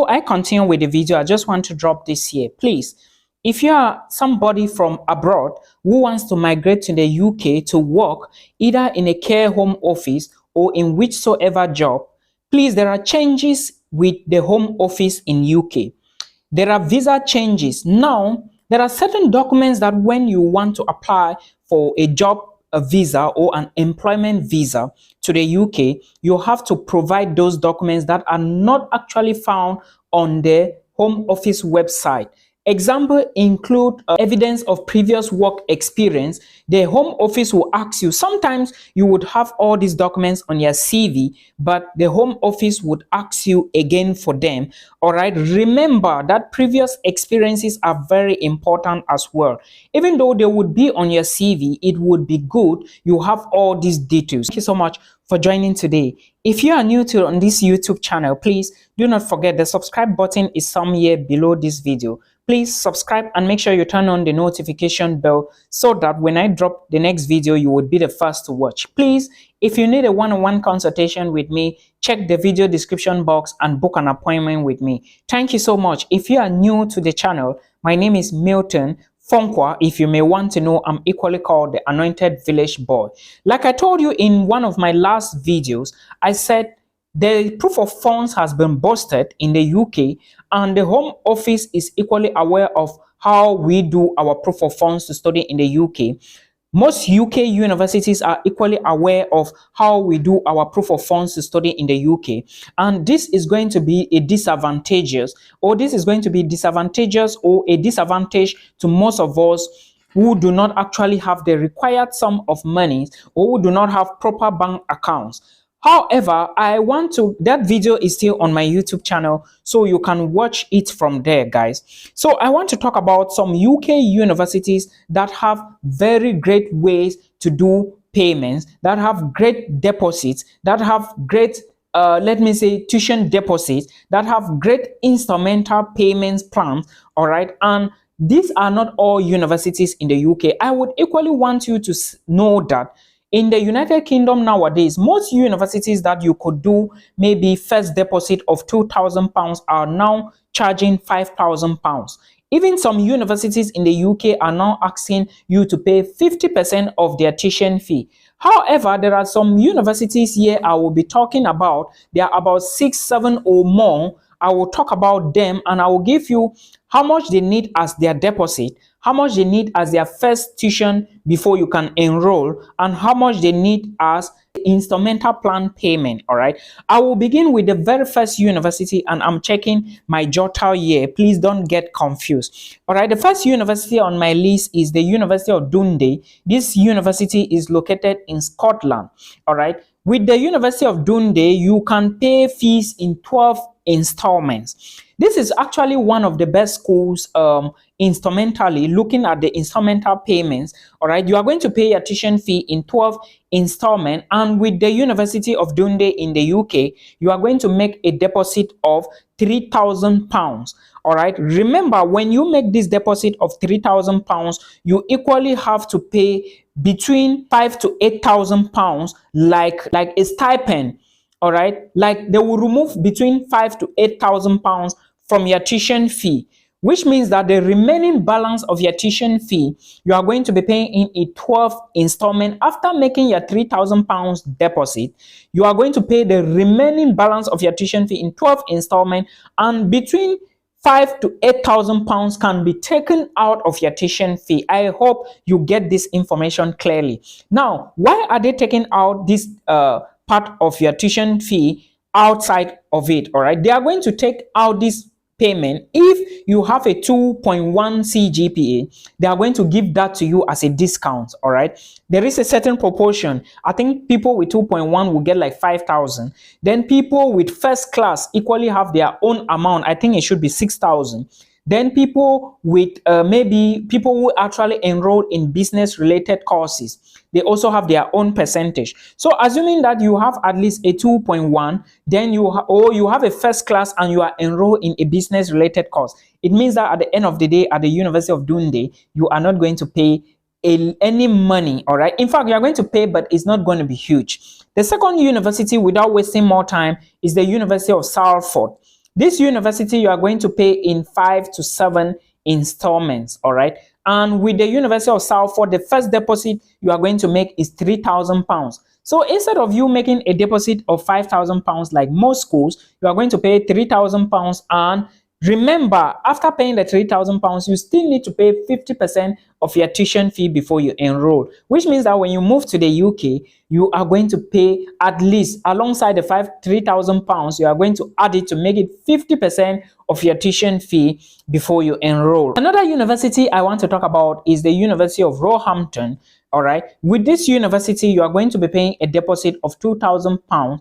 before I continue with the video, I just want to drop this here. Please, if you are somebody from abroad who wants to migrate to the UK to work either in a care home office or in whichsoever job, please, there are changes with the home office in UK. There are visa changes. Now, there are certain documents that when you want to apply for a job, a visa or an employment visa to the UK, you have to provide those documents that are not actually found on the home office website. Example include evidence of previous work experience. The home office will ask you, sometimes you would have all these documents on your CV, but the home office would ask you again for them. All right, remember that previous experiences are very important as well. Even though they would be on your CV, it would be good you have all these details. Thank you so much for joining today. If you are new to on this YouTube channel, please do not forget the subscribe button is somewhere below this video. Please subscribe and make sure you turn on the notification bell so that when I drop the next video, you would be the first to watch. Please, if you need a one-on-one consultation with me, check the video description box and book an appointment with me. Thank you so much. If you are new to the channel, my name is Milton Fonkwa. If you may want to know, I'm equally called the Anointed Village Boy. Like I told you in one of my last videos, I said the proof of funds has been busted in the UK, and the Home Office is equally aware of how we do our proof of funds to study in the UK. Most UK universities are equally aware of how we do our proof of funds to study in the UK. And this is going to be a disadvantageous, or this is going to be disadvantageous or a disadvantage to most of us who do not actually have the required sum of money or who do not have proper bank accounts. However, that video is still on my YouTube channel, so you can watch it from there, guys. So I want to talk about some UK universities that have very great ways to do payments, that have great deposits, that have great, let me say, tuition deposits, that have great instrumental payments plans, all right? And these are not all universities in the UK. I would equally want you to know that in the United Kingdom nowadays, most universities that you could do maybe first deposit of £2,000 are now charging £5,000. Even some universities in the UK are now asking you to pay 50% of their tuition fee. However, there are some universities here I will be talking about. There are about 6, 7 or more. I will talk about them and I will give you how much they need as their deposit, how much they need as their first tuition before you can enroll, and how much they need as instrumental plan payment. All right, I will begin with the very first university, and I'm checking my jotter here. Please don't get confused. All right, the first university on my list is the University of Dundee. This university is located in Scotland. All right, with the University of Dundee, you can pay fees in 12 installments. This is actually one of the best schools instrumentally, looking at the instrumental payments. All right, you are going to pay your tuition fee in 12 installments, and with the University of Dundee in the UK, you are going to make a deposit of £3,000. All right, remember, when you make this deposit of £3,000, you equally have to pay between £5,000 to £8,000 like a stipend. All right, like they will remove between £5,000 to £8,000 from your tuition fee, which means that the remaining balance of your tuition fee you are going to be paying in a 12 installment. After making your £3,000 deposit, you are going to pay the remaining balance of your tuition fee in 12 installment, and between £5,000 to £8,000 can be taken out of your tuition fee. I hope you get this information clearly. Now, why are they taking out this part of your tuition fee outside of it? All right, they are going to take out this payment if you have a 2.1 CGPA. They are going to give that to you as a discount. All right, there is a certain proportion. I think people with 2.1 will get like 5,000. Then people with first class equally have their own amount. I think it should be 6,000. Then people with maybe people who actually enroll in business related courses, they also have their own percentage. So assuming that you have at least a 2.1, then you have a first class and you are enrolled in a business related course, it means that at the end of the day, at the University of Dundee, you are not going to pay any money. All right, in fact, you are going to pay, but it's not going to be huge. The second university, without wasting more time, is the University of Salford. This university, you are going to pay in 5 to 7 installments, all right? And with the University of Salford, the first deposit you are going to make is £3,000. So instead of you making a deposit of £5,000 like most schools, you are going to pay £3,000. And remember, after paying the £3,000, you still need to pay 50% of your tuition fee before you enroll, which means that when you move to the UK, you are going to pay at least, alongside the £3,000, you are going to add it to make it 50% of your tuition fee before you enroll. Another university I want to talk about is the University of Roehampton. All right, with this university, you are going to be paying a deposit of £2,000.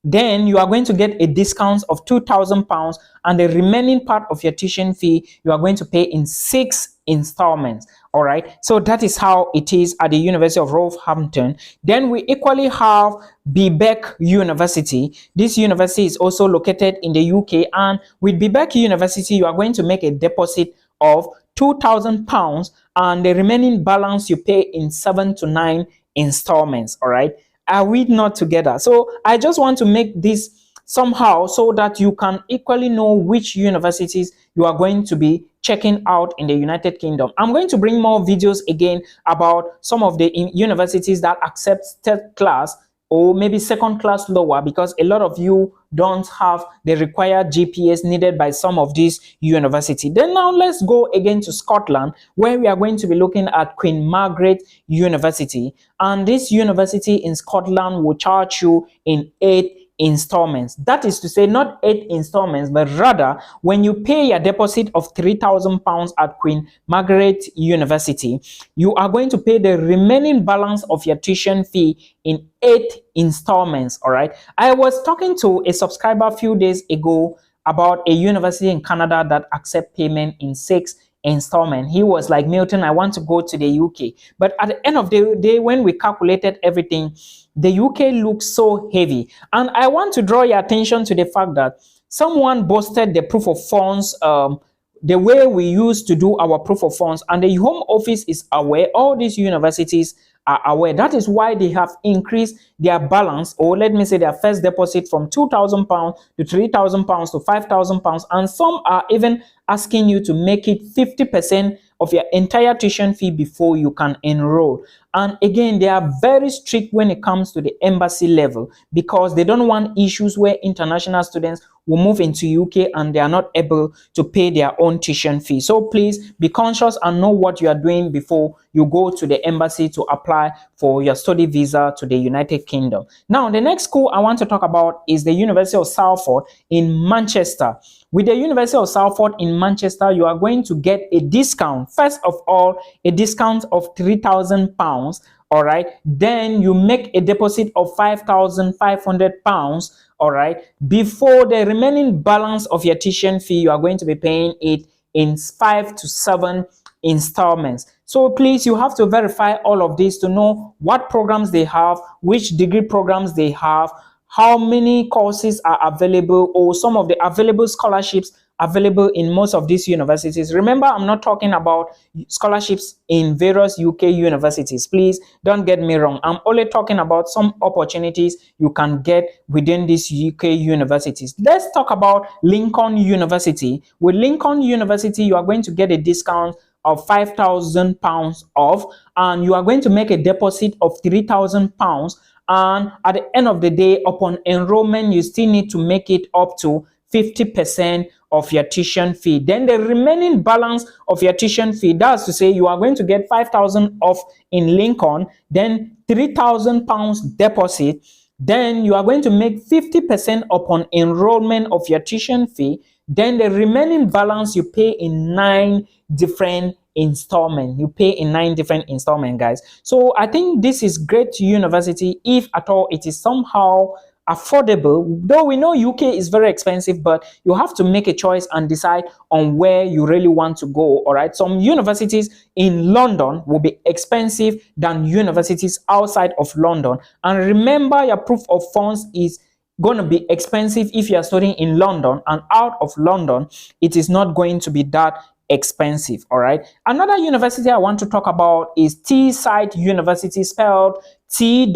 Then you are going to get a discount of £2,000, and the remaining part of your tuition fee you are going to pay in 6 installments. All right, so that is how it is at the University of Roehampton. Then we equally have Birkbeck University. This university is also located in the UK, and with Birkbeck University, you are going to make a deposit of £2,000, and the remaining balance you pay in 7 to 9 installments. All right, are we not together? So I just want to make this somehow so that you can equally know which universities you are going to be checking out in the United Kingdom. I'm going to bring more videos again about some of the universities that accept third class or maybe second class lower, because a lot of you don't have the required GPAs needed by some of these universities. Then now let's go again to Scotland, where we are going to be looking at Queen Margaret University. And this university in Scotland will charge you in 8 installments. That is to say, not 8 installments, but rather when you pay your deposit of £3,000 at Queen Margaret University, you are going to pay the remaining balance of your tuition fee in 8 installments. All right, I was talking to a subscriber a few days ago about a university in Canada that accept payment in 6 installment. He was like, Milton, I want to go to the UK. But at the end of the day, when we calculated everything, the UK looks so heavy. And I want to draw your attention to the fact that someone boasted the proof of funds, the way we used to do our proof of funds, and the Home Office is aware, all these universities are aware. That is why they have increased their balance, or let me say their first deposit, from £2,000 to £3,000 to £5,000, and some are even asking you to make it 50% of your entire tuition fee before you can enroll. And again, they are very strict when it comes to the embassy level, because they don't want issues where international students will move into UK and they are not able to pay their own tuition fee. So please be conscious and know what you are doing before you go to the embassy to apply for your study visa to the United Kingdom. Now, the next school I want to talk about is the University of Salford in Manchester. With the University of Salford in Manchester, you are going to get a discount. First of all, a discount of £3,000. All right, then you make a deposit of £5,500. All right, before the remaining balance of your tuition fee, you are going to be paying it in 5 to 7 installments. So please, you have to verify all of this to know what programs they have, which degree programs they have, how many courses are available, or some of the available scholarships available in most of these universities. Remember, I'm not talking about scholarships in various UK universities. Please don't get me wrong. I'm only talking about some opportunities you can get within these UK universities. Let's talk about Lincoln University. With Lincoln University, you are going to get a discount of £5,000 off, and you are going to make a deposit of £3,000. And at the end of the day, upon enrollment, you still need to make it up to 50% of your tuition fee. Then the remaining balance of your tuition fee, that's to say you are going to get 5,000 off in Lincoln, then £3,000 deposit. Then you are going to make 50% upon enrollment of your tuition fee. Then the remaining balance you pay in 9 different installment. You pay in 9 different installment, guys. So I think this is great university, if at all it is somehow affordable. Though we know UK is very expensive, but you have to make a choice and decide on where you really want to go. All right, some universities in London will be expensive than universities outside of London. And remember, your proof of funds is going to be expensive if you are studying in London, and out of London it is not going to be that expensive. All right, another university I want to talk about is Teeside University, spelled Teesside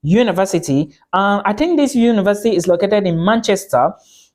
University. I think this university is located in Manchester,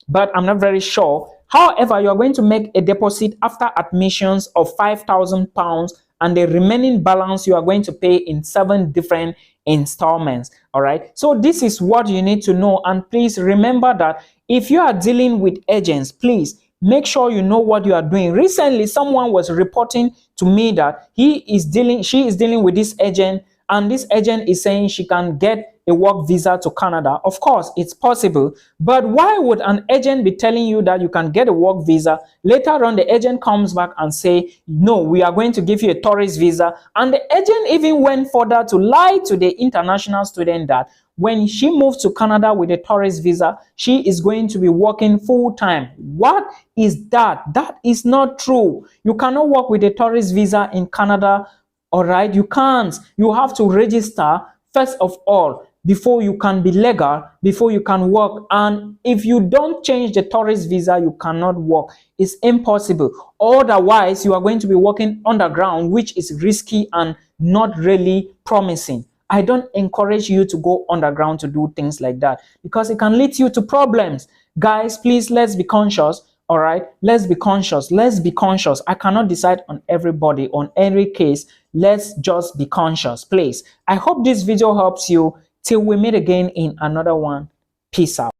but I'm not very sure. However, you are going to make a deposit after admissions of £5,000, and the remaining balance you are going to pay in 7 different installments. All right. So this is what you need to know. And please remember that if you are dealing with agents, please make sure you know what you are doing. Recently, someone was reporting to me that she is dealing with this agent, and this agent is saying she can get a work visa to Canada. Of course, it's possible, but why would an agent be telling you that you can get a work visa? Later on, the agent comes back and say, no, we are going to give you a tourist visa. And the agent even went further to lie to the international student that when she moves to Canada with a tourist visa, she is going to be working full-time. What is that? That is not true. You cannot work with a tourist visa in Canada. All right, you can't. You have to register first of all before you can be legal, before you can work. And if you don't change the tourist visa, you cannot work. It's impossible. Otherwise, you are going to be working underground, which is risky and not really promising. I don't encourage you to go underground to do things like that, because it can lead you to problems. Guys, please, let's be conscious. All right, let's be conscious. Let's be conscious. I cannot decide on everybody, on every case. Let's just be conscious, please. I hope this video helps you. Till we meet again in another one. Peace out.